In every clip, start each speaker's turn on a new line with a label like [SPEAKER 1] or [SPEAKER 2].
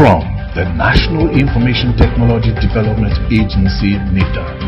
[SPEAKER 1] From the National Information Technology Development Agency, NITDA.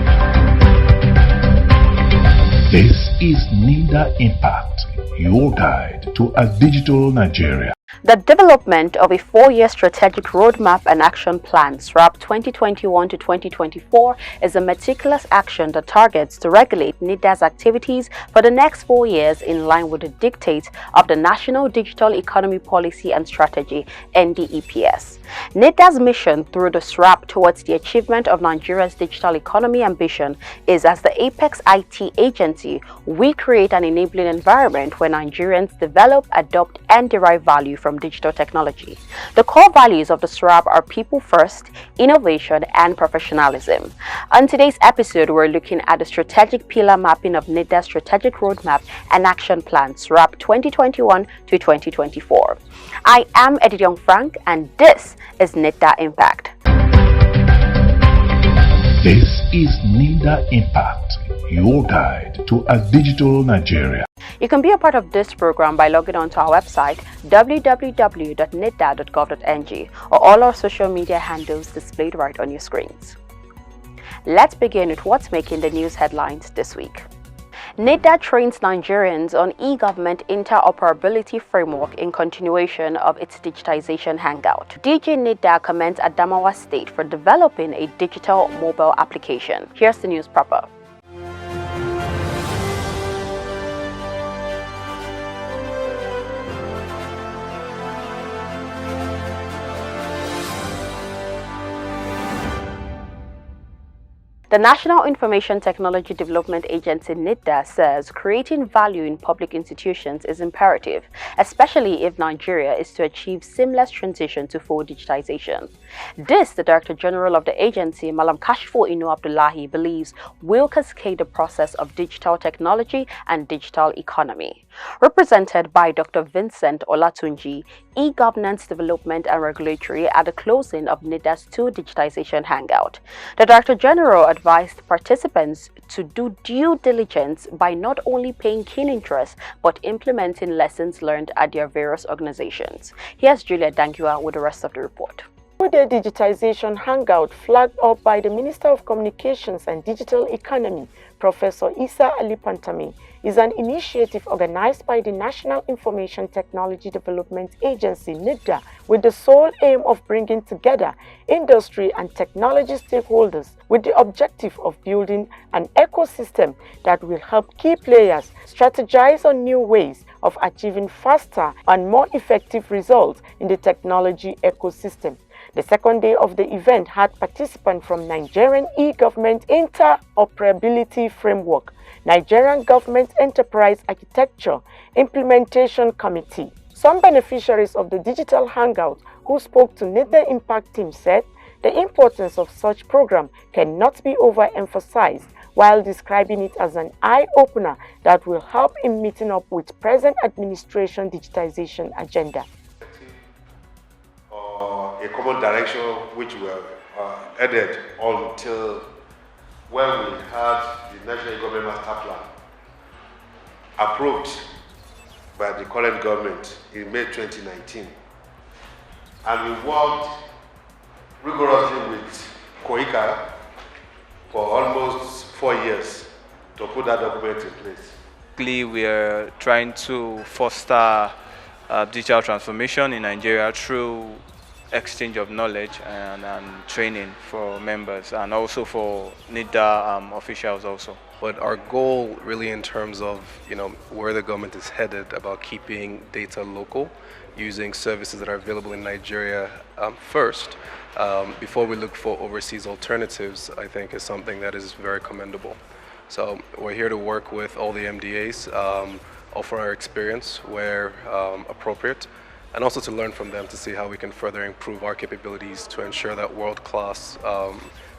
[SPEAKER 1] This is Nitda Impact, your guide to a digital Nigeria.
[SPEAKER 2] The development of a 4-year strategic roadmap and action plan, SRAP 2021 to 2024, is a meticulous action that targets to regulate NITDA's activities for the next 4 years in line with the dictates of the National Digital Economy Policy and Strategy, NDEPS. NITDA's mission through the SRAP towards the achievement of Nigeria's digital economy ambition is, as the apex IT agency, we create an enabling environment where Nigerians develop, adopt, and derive value from digital technology. The core values of the SRAP are people first, innovation, and professionalism. On today's episode, we're looking at the strategic pillar mapping of NITDA's strategic roadmap and action plan, SRAP 2021 to 2024. I am Edidion Frank, and this is Nitda Impact.
[SPEAKER 1] This is Nitda Impact, your guide to a digital Nigeria.
[SPEAKER 2] You can be a part of this program by logging on to our website www.nitda.gov.ng or all our social media handles displayed right on your screens. Let's begin with what's making the news headlines this week. NITDA trains Nigerians on e-government interoperability framework in continuation of its Digitalisation Hangout. DG NITDA commends Adamawa State for developing a digital mobile application. Here's the news proper. The National Information Technology Development Agency, NITDA, says creating value in public institutions is imperative, especially if Nigeria is to achieve seamless transition to full digitization. This, the Director General of the agency, Malam Kashfo Inu Abdullahi, believes will cascade the process of digital technology and digital economy. Represented by Dr. Vincent Olatunji, e-governance development and regulatory, at the closing of NITDA's 2 Digitalisation Hangout. The Director General advised participants to do due diligence by not only paying keen interest but implementing lessons learned at their various organizations. Here's Julia Dangua with the rest of the report.
[SPEAKER 3] The Digitalisation Hangout, flagged up by the Minister of Communications and Digital Economy, Professor Isa Ali Pantami, is an initiative organized by the National Information Technology Development Agency, NITDA, with the sole aim of bringing together industry and technology stakeholders with the objective of building an ecosystem that will help key players strategize on new ways of achieving faster and more effective results in the technology ecosystem. The second day of the event had participants from Nigerian e-government interoperability framework, Nigerian Government Enterprise Architecture Implementation Committee. Some beneficiaries of the Digital Hangout who spoke to Nitda Impact team said the importance of such program cannot be overemphasized, while describing it as an eye-opener that will help in meeting up with present administration digitization agenda.
[SPEAKER 4] A common direction which were headed until when we had the National Government Master Plan approved by the current government in May 2019. And we worked rigorously with COICA for almost 4 years to put that document in place.
[SPEAKER 5] We are trying to foster digital transformation in Nigeria through exchange of knowledge and training for members and also for NITDA officials also.
[SPEAKER 6] But our goal really in terms of where the government is headed about keeping data local, using services that are available in Nigeria first, before we look for overseas alternatives, I think is something that is very commendable. So we're here to work with all the MDAs, offer our experience where appropriate, and also to learn from them to see how we can further improve our capabilities to ensure that world-class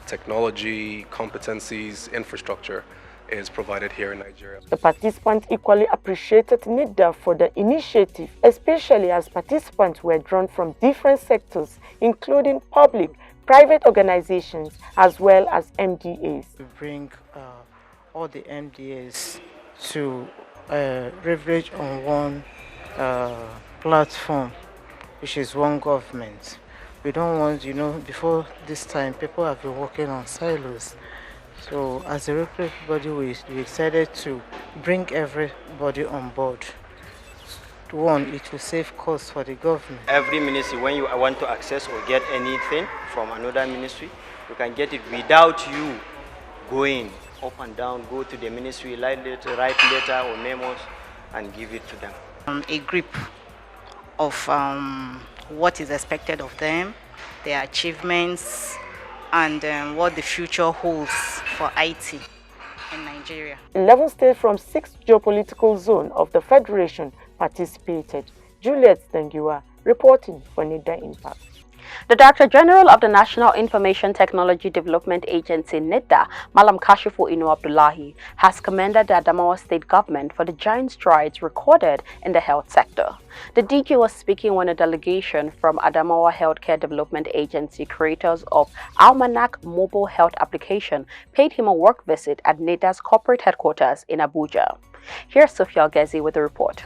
[SPEAKER 6] technology, competencies, infrastructure is provided here in Nigeria.
[SPEAKER 3] The participants equally appreciated NITDA for the initiative, especially as participants were drawn from different sectors, including public, private organizations, as well as MDAs.
[SPEAKER 7] To bring all the MDAs to leverage on one platform, which is one government, We don't want, before this time, people have been working on silos. So as a regulatory body, we decided to bring everybody on board. One, it will save costs for the government.
[SPEAKER 8] Every ministry, when you want to access or get anything from another ministry, you can get it without you going up and down, go to the ministry, write letter or memos, and give it to them.
[SPEAKER 9] A grip of what is expected of them, their achievements, and what the future holds for IT in Nigeria.
[SPEAKER 3] 11 states from 6 geopolitical zones of the Federation participated. Juliet Stengiwa reporting for Nitda Impact.
[SPEAKER 2] The Director General of the National Information Technology Development Agency, Nitda, Malam Kashifu Inu Abdullahi, has commended the Adamawa State Government for the giant strides recorded in the health sector. The DG was speaking when a delegation from Adamawa Healthcare Development Agency, creators of Almanac mobile health application, paid him a work visit at Nitda's corporate headquarters in Abuja. Here's Sophia Ogezi with the report.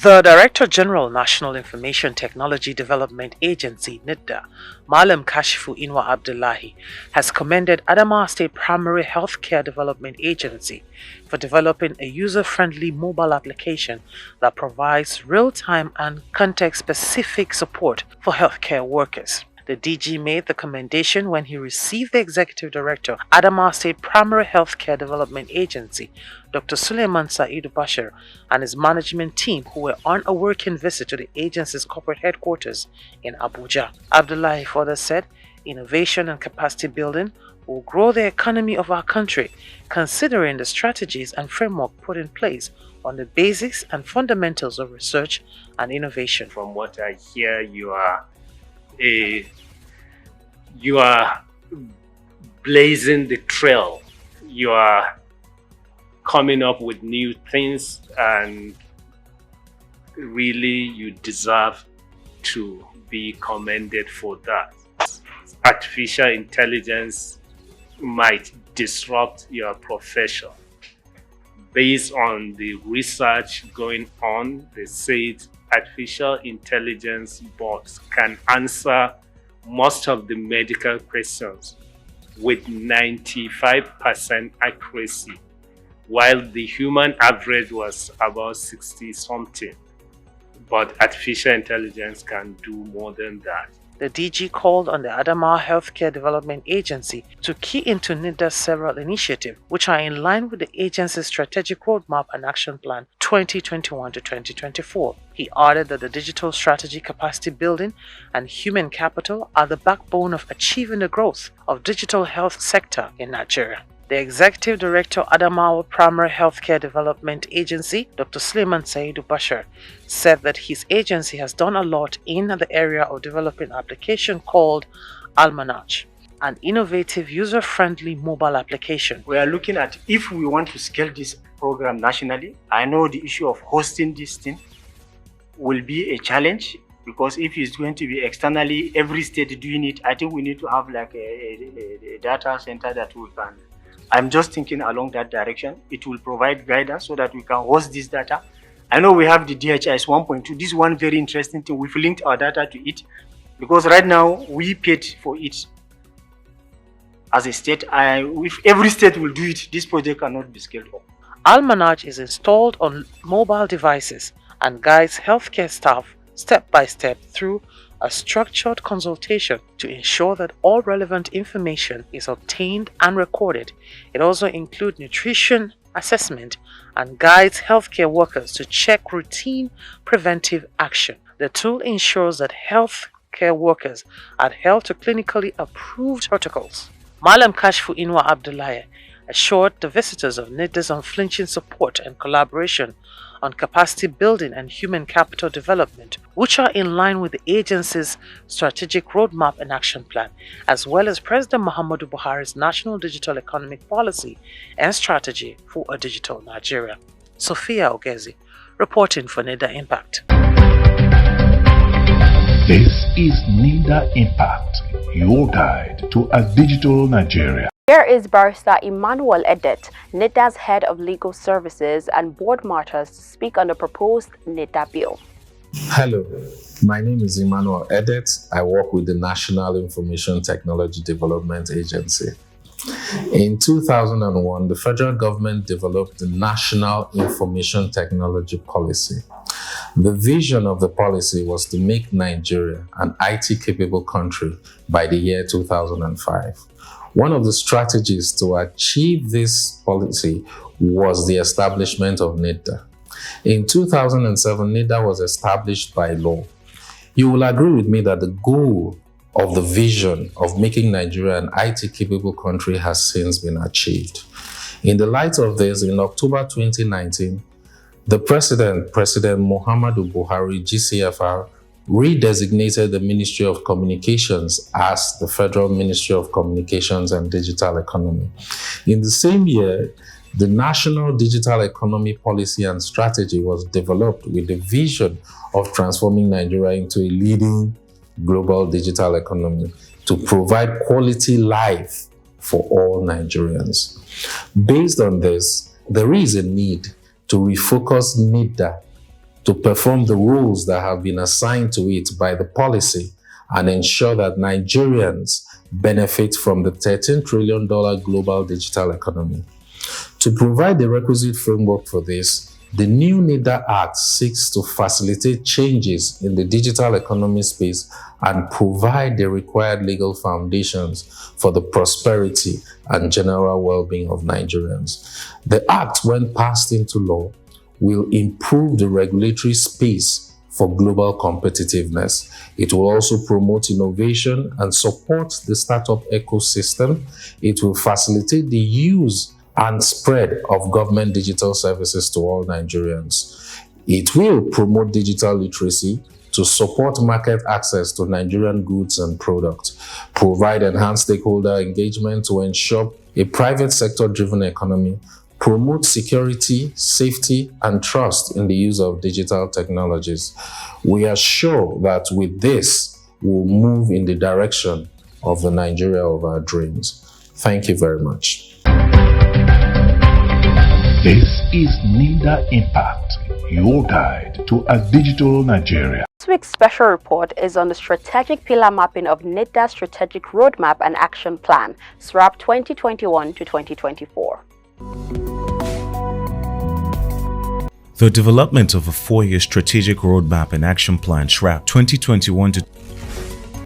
[SPEAKER 10] The Director General, National Information Technology Development Agency, Nitda, Malam Kashifu Inwa Abdullahi, has commended Adamawa State Primary Healthcare Development Agency for developing a user-friendly mobile application that provides real-time and context-specific support for healthcare workers. The DG made the commendation when he received the Executive Director, Adamawa State Primary Healthcare Development Agency, Dr. Suleiman Bashir, and his management team who were on a working visit to the agency's corporate headquarters in Abuja. Abdullahi further said, innovation and capacity building will grow the economy of our country, considering the strategies and framework put in place on the basics and fundamentals of research and innovation.
[SPEAKER 11] From what I hear, you are blazing the trail. You are coming up with new things, and really you deserve to be commended for that. Artificial intelligence might disrupt your profession. Based on the research going on, they said artificial intelligence bots can answer most of the medical questions with 95% accuracy, while the human average was about 60 something. But artificial intelligence can do more than that.
[SPEAKER 10] The DG called on the Adamawa Healthcare Development Agency to key into Nitda's several initiatives, which are in line with the agency's strategic roadmap and action plan 2021 to 2024. He added that the digital strategy, capacity building, and human capital are the backbone of achieving the growth of digital health sector in Nigeria. The Executive Director, Adamawa Primary Healthcare Development Agency, Dr. Suleiman Bashir, said that his agency has done a lot in the area of developing an application called Almanac, an innovative, user-friendly mobile application.
[SPEAKER 12] We are looking at if we want to scale this program nationally. I know the issue of hosting this thing will be a challenge, because if it's going to be externally, every state doing it, I think we need to have like a data center that we can. I'm just thinking along that direction. It will provide guidance so that we can host this data. I know we have the DHIS 1.2. This is one very interesting thing. We've linked our data to it, because right now we paid for it as a state. If every state will do it, this project cannot be scaled up.
[SPEAKER 10] Almanac is installed on mobile devices and guides healthcare staff step by step through a structured consultation to ensure that all relevant information is obtained and recorded. It also includes nutrition assessment and guides healthcare workers to check routine preventive action. The tool ensures that healthcare workers adhere to clinically approved protocols. Malam Kashfu Inwa Abdullahi assured the visitors of Nitda's unflinching support and collaboration on capacity building and human capital development, which are in line with the agency's strategic roadmap and action plan, as well as President Muhammadu Buhari's National Digital Economic Policy and Strategy for a Digital Nigeria. Sophia Ogezi, reporting for Nitda Impact.
[SPEAKER 1] This is Nitda Impact, your guide to a digital Nigeria.
[SPEAKER 2] Here is Barrister Emmanuel Edet, Nitda's Head of Legal Services and Board Matters, to speak on the proposed Nitda Bill.
[SPEAKER 13] Hello, my name is Emmanuel. I work with the National Information Technology Development Agency. In 2001, the federal government developed the National Information Technology Policy. The vision of the policy was to make Nigeria an IT-capable country by the year 2005. One of the strategies to achieve this policy was the establishment of Nitda. In 2007, Nitda was established by law. You will agree with me that the goal of the vision of making Nigeria an IT-capable country has since been achieved. In the light of this, in October 2019, the President Muhammadu Buhari, GCFR, redesignated the Ministry of Communications as the Federal Ministry of Communications and Digital Economy. In the same year, the National Digital Economy Policy and Strategy was developed with the vision of transforming Nigeria into a leading global digital economy to provide quality life for all Nigerians. Based on this, there is a need to refocus Nitda to perform the roles that have been assigned to it by the policy and ensure that Nigerians benefit from the $13 trillion global digital economy. To provide the requisite framework for this, the new Nitda Act seeks to facilitate changes in the digital economy space and provide the required legal foundations for the prosperity and general well-being of Nigerians. The Act, when passed into law, will improve the regulatory space for global competitiveness. It will also promote innovation and support the startup ecosystem. It will facilitate the use and spread of government digital services to all Nigerians. It will promote digital literacy to support market access to Nigerian goods and products, provide enhanced stakeholder engagement to ensure a private sector-driven economy, promote security, safety, and trust in the use of digital technologies. We are sure that with this, we'll move in the direction of the Nigeria of our dreams. Thank you very much.
[SPEAKER 1] This is Nitda Impact, your guide to a digital Nigeria.
[SPEAKER 2] This week's special report is on the strategic pillar mapping of Nitda's Strategic Roadmap and Action Plan, SRAP 2021 to 2024.
[SPEAKER 14] The development of a 4-year strategic roadmap and action plan, SRAP 2021 to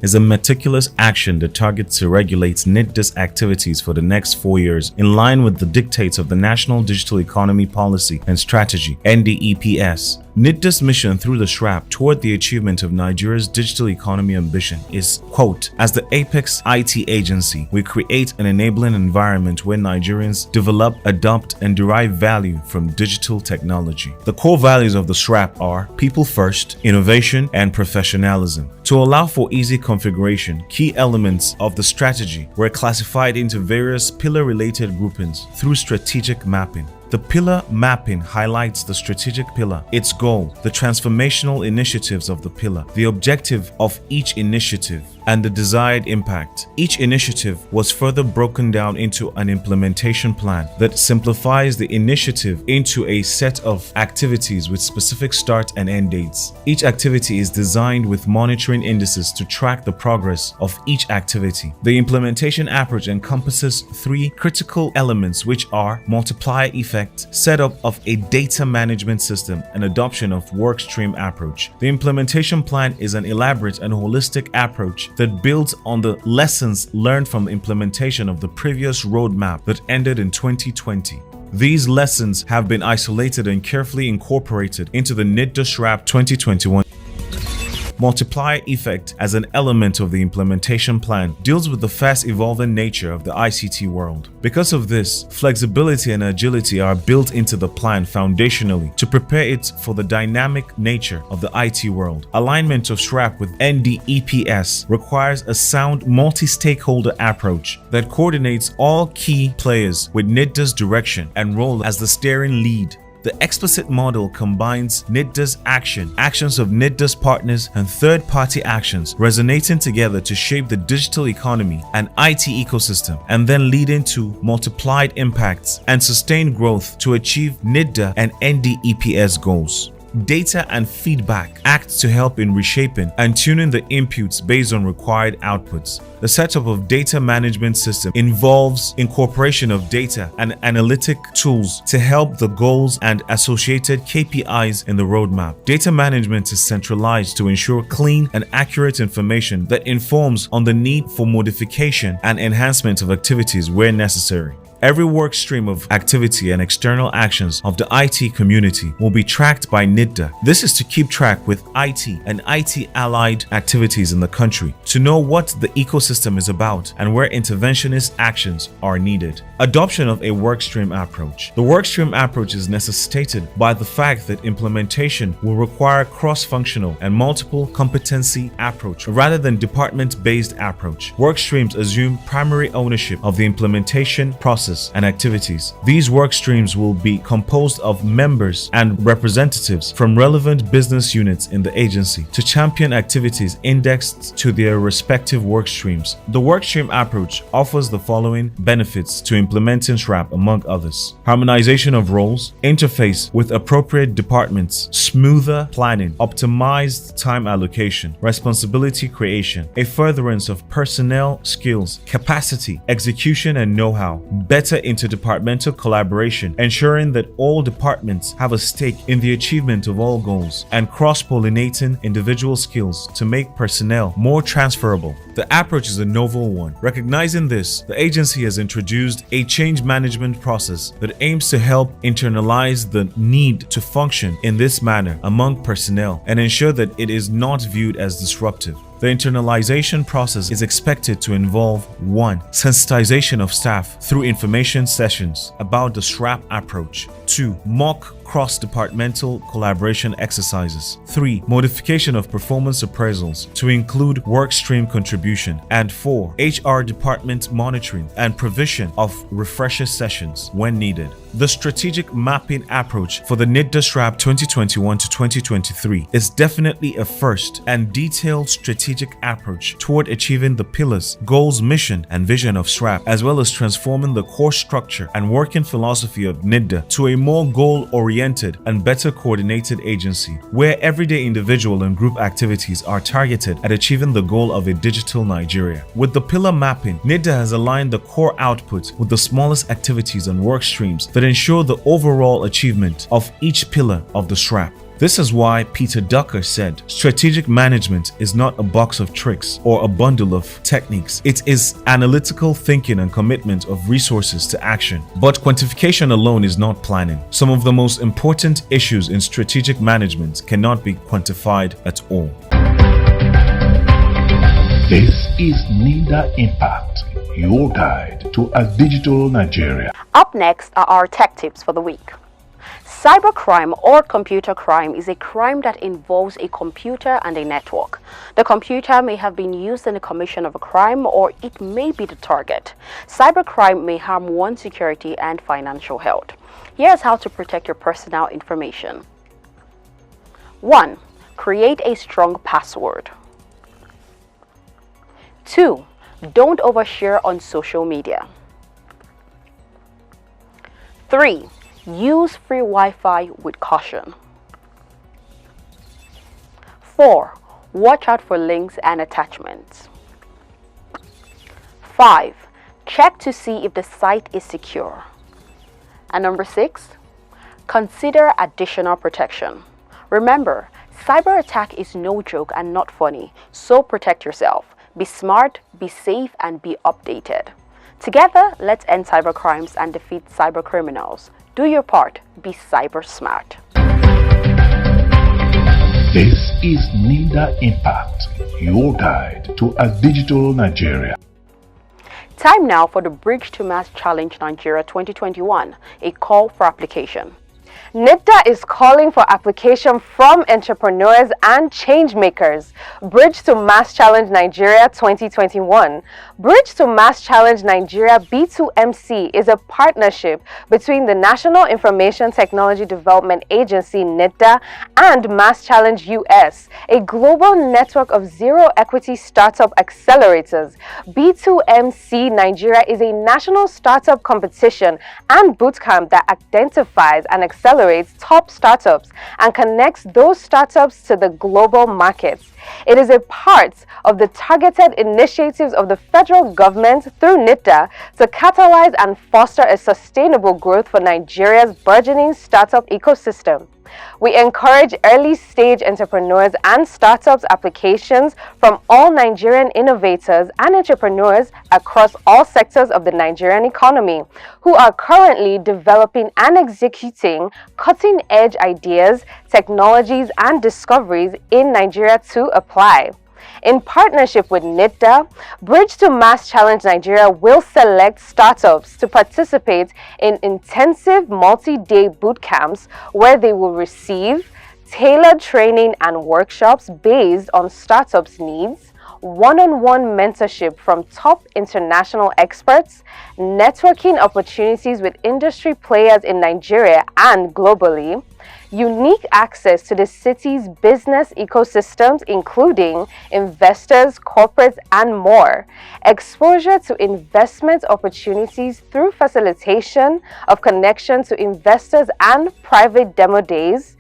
[SPEAKER 14] is a meticulous action that targets to regulate Nitda's activities for the next 4 years in line with the dictates of the National Digital Economy Policy and Strategy, NDEPS. Nitda's mission through the SRAP toward the achievement of Nigeria's digital economy ambition is, quote, as the apex IT agency, we create an enabling environment where Nigerians develop, adopt, and derive value from digital technology. The core values of the SRAP are people first, innovation, and professionalism. To allow for easy configuration, key elements of the strategy were classified into various pillar-related groupings through strategic mapping. The pillar mapping highlights the strategic pillar, its goal, the transformational initiatives of the pillar, the objective of each initiative, and the desired impact. Each initiative was further broken down into an implementation plan that simplifies the initiative into a set of activities with specific start and end dates. Each activity is designed with monitoring indices to track the progress of each activity. The implementation approach encompasses 3 critical elements, which are multiplier effect, setup of a data management system, and adoption of workstream approach. The implementation plan is an elaborate and holistic approach that builds on the lessons learned from the implementation of the previous roadmap that ended in 2020. These lessons have been isolated and carefully incorporated into the Nitda SRAP 2021. Multiplier effect as an element of the implementation plan deals with the fast-evolving nature of the ICT world. Because of this, flexibility and agility are built into the plan foundationally to prepare it for the dynamic nature of the IT world. Alignment of SRAP with NDEPS requires a sound multi-stakeholder approach that coordinates all key players with Nitda's direction and role as the steering lead. The explicit model combines Nitda's actions of Nitda's partners, and third-party actions resonating together to shape the digital economy and IT ecosystem, and then leading to multiplied impacts and sustained growth to achieve Nitda and NDEPS goals. data and feedback act to help in reshaping and tuning the inputs based on required outputs. The setup of data management system involves incorporation of data and analytic tools to help the goals and associated KPIs in the roadmap. Data management is centralized to ensure clean and accurate information that informs on the need for modification and enhancement of activities where necessary. Every work stream of activity and external actions of the IT community will be tracked by Nitda. This is to keep track with IT and IT-allied activities in the country, to know what the ecosystem is about and where interventionist actions are needed. Adoption of a workstream approach. The workstream approach is necessitated by the fact that implementation will require cross-functional and multiple competency approach rather than department-based approach. Workstreams assume primary ownership of the implementation process and activities. These work streams will be composed of members and representatives from relevant business units in the agency to champion activities indexed to their respective work streams. The workstream approach offers the following benefits to implementing SRAP, among others: harmonization of roles, interface with appropriate departments, smoother planning, optimized time allocation, responsibility creation, a furtherance of personnel skills, capacity, execution and know-how, better interdepartmental collaboration, ensuring that all departments have a stake in the achievement of all goals, and cross-pollinating individual skills to make personnel more transferable. The approach is a novel one. Recognizing this, the agency has introduced a change management process that aims to help internalize the need to function in this manner among personnel and ensure that it is not viewed as disruptive. The internalization process is expected to involve 1. Sensitization of staff through information sessions about the SRAP approach. 2. Mock cross-departmental collaboration exercises. 3. Modification of performance appraisals to include workstream contribution. And 4. HR department monitoring and provision of refresher sessions when needed. The strategic mapping approach for the Nitda SRAP 2021 to 2023 is definitely a first and detailed strategic approach toward achieving the pillars, goals, mission, and vision of SRAP, as well as transforming the core structure and working philosophy of Nitda to a more goal-oriented and better coordinated agency, where everyday individual and group activities are targeted at achieving the goal of a digital Nigeria. With the pillar mapping, Nitda has aligned the core output with the smallest activities and work streams that ensure the overall achievement of each pillar of the SRAP. This is why Peter Ducker said, strategic management is not a box of tricks or a bundle of techniques. It is analytical thinking and commitment of resources to action. But quantification alone is not planning. Some of the most important issues in strategic management cannot be quantified at all.
[SPEAKER 1] This is Nitda Impact, your guide to a digital Nigeria.
[SPEAKER 2] Up next are our tech tips for the week. Cybercrime or computer crime is a crime that involves a computer and a network. The computer may have been used in the commission of a crime, or it may be the target. Cybercrime may harm one's security and financial health. Here's how to protect your personal information. 1. Create a strong password. 2. Don't overshare on social media. 3. Use free Wi-Fi with caution. 4. Watch out for links and attachments. 5. Check to see if the site is secure. And number 6, consider additional protection. Remember, cyber attack is no joke and not funny, so protect yourself. Be smart, be safe, and be updated. Together, let's end cyber crimes and defeat cyber criminals. Do your part. Be cyber smart.
[SPEAKER 1] This is Nitda Impact, your guide to a digital Nigeria.
[SPEAKER 2] Time now for the Bridge to Mass Challenge Nigeria 2021, a call for application.
[SPEAKER 15] Nitda is calling for application from entrepreneurs and change makers. Bridge to Mass Challenge Nigeria 2021. Bridge to Mass Challenge Nigeria B2MC is a partnership between the National Information Technology Development Agency Nitda and Mass Challenge US, a global network of zero equity startup accelerators. B2MC Nigeria is a national startup competition and bootcamp that identifies and accelerates accelerates top startups and connects those startups to the global markets. It is a part of the targeted initiatives of the federal government through Nitda to catalyze and foster a sustainable growth for Nigeria's burgeoning startup ecosystem. We encourage early-stage entrepreneurs and startups applications from all Nigerian innovators and entrepreneurs across all sectors of the Nigerian economy who are currently developing and executing cutting-edge ideas, technologies, and discoveries in Nigeria to apply. In partnership with Nitda, Bridge to Mass Challenge Nigeria will select startups to participate in intensive multi-day boot camps where they will receive tailored training and workshops based on startups' needs, one-on-one mentorship from top international experts, networking opportunities with industry players in Nigeria and globally, unique access to the city's business ecosystems including investors, corporates, and more, exposure to investment opportunities through facilitation of connection to investors and private demo days,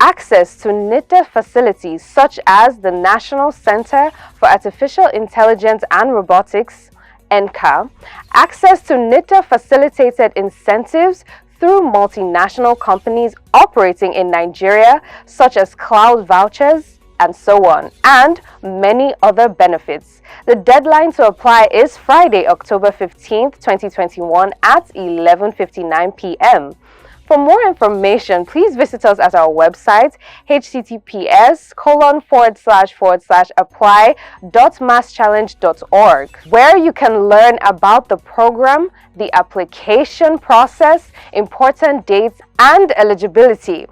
[SPEAKER 15] access to Nitda facilities such as the National Center for Artificial Intelligence and Robotics, NCA, access to Nitda facilitated incentives through multinational companies operating in Nigeria such as cloud vouchers and so on, and many other benefits. The deadline to apply is Friday, October 15th, 2021 at 11:59 p.m. For more information, please visit us at our website https://apply.masschallenge.org, where you can learn about the program, the application process, important dates, and eligibility.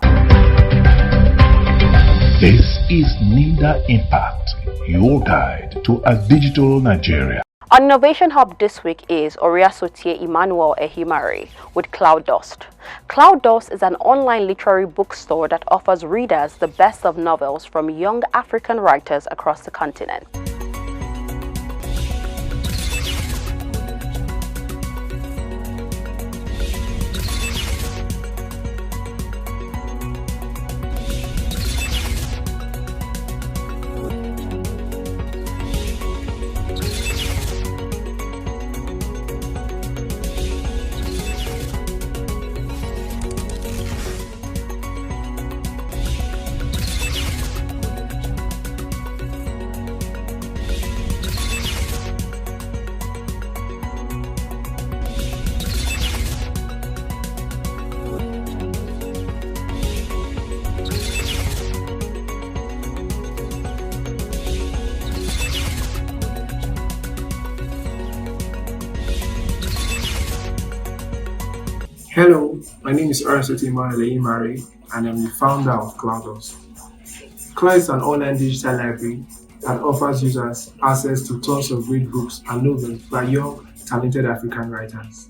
[SPEAKER 1] This is Nitda Impact, your guide to a digital Nigeria.
[SPEAKER 2] On Innovation Hub this week is Oriasotie Emmanuel Ehimari with Cloud Dust. Cloud Dust is an online literary bookstore that offers readers the best of novels from young African writers across the continent.
[SPEAKER 16] Hello, my name is Emmanuel Ehimari, and I'm the founder of Cloud. Cloud is an online digital library that offers users access to tons of great books and novels by young, talented African writers.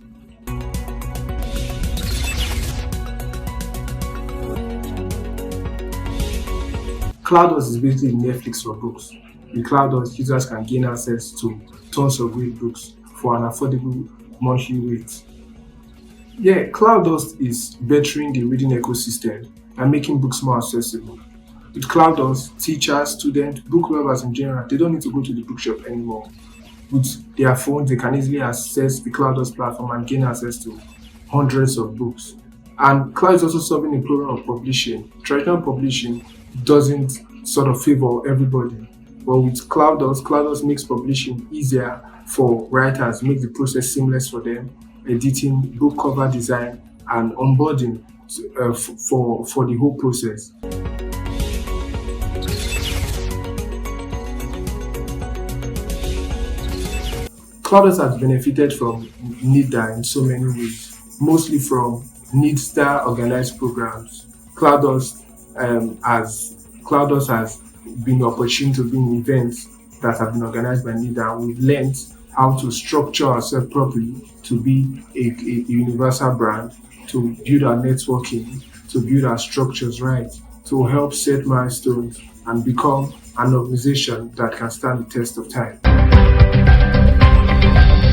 [SPEAKER 16] Cloud is basically Netflix for books. With Cloud, users can gain access to tons of great books for an affordable monthly rate. Yeah, Cloud is bettering the reading ecosystem and making books more accessible. With Cloud, teachers, students, book lovers in general, they don't need to go to the bookshop anymore. With their phones, they can easily access the Cloud platform and gain access to hundreds of books. And Cloud is also solving the problem of publishing. Traditional publishing doesn't sort of favor everybody. But with Cloud makes publishing easier for writers, makes the process seamless for them, editing, book cover design, and onboarding for the whole process. Cloud has benefited from Nitda in so many ways, mostly from Nitda organized programs. Cloud has been the opportunity to be in events that have been organized by Nitda. We've learned how to structure ourselves properly to be a universal brand, to build our networking, to build our structures right, to help set milestones and become an organization that can stand the test of time.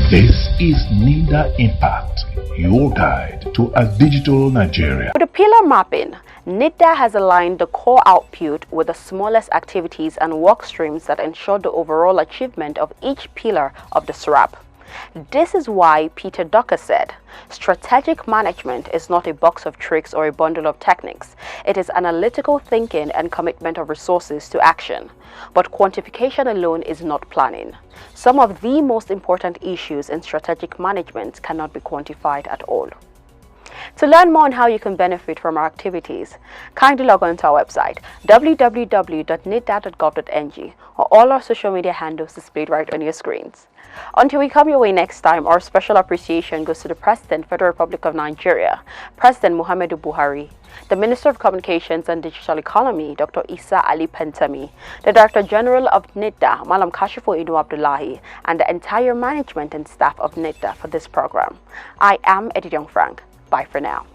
[SPEAKER 1] This is Nitda Impact, your guide to a digital Nigeria.
[SPEAKER 2] With the pillar mapping, Nitda has aligned the core output with the smallest activities and work streams that ensure the overall achievement of each pillar of the SRAP. This is why Peter Ducker said, strategic management is not a box of tricks or a bundle of techniques. It is analytical thinking and commitment of resources to action. But quantification alone is not planning. Some of the most important issues in strategic management cannot be quantified at all. To learn more on how you can benefit from our activities, kindly log on to our website www.nitda.gov.ng or all our social media handles displayed right on your screens. Until we come your way next time, our special appreciation goes to the President, Federal Republic of Nigeria, President Muhammadu Buhari, the Minister of Communications and Digital Economy, Dr. Isa Ali Pentami, the Director General of Nitda, Malam Kashifo Inu Abdullahi, and the entire management and staff of Nitda for this program. I am Eddie Young Frank. Bye for now.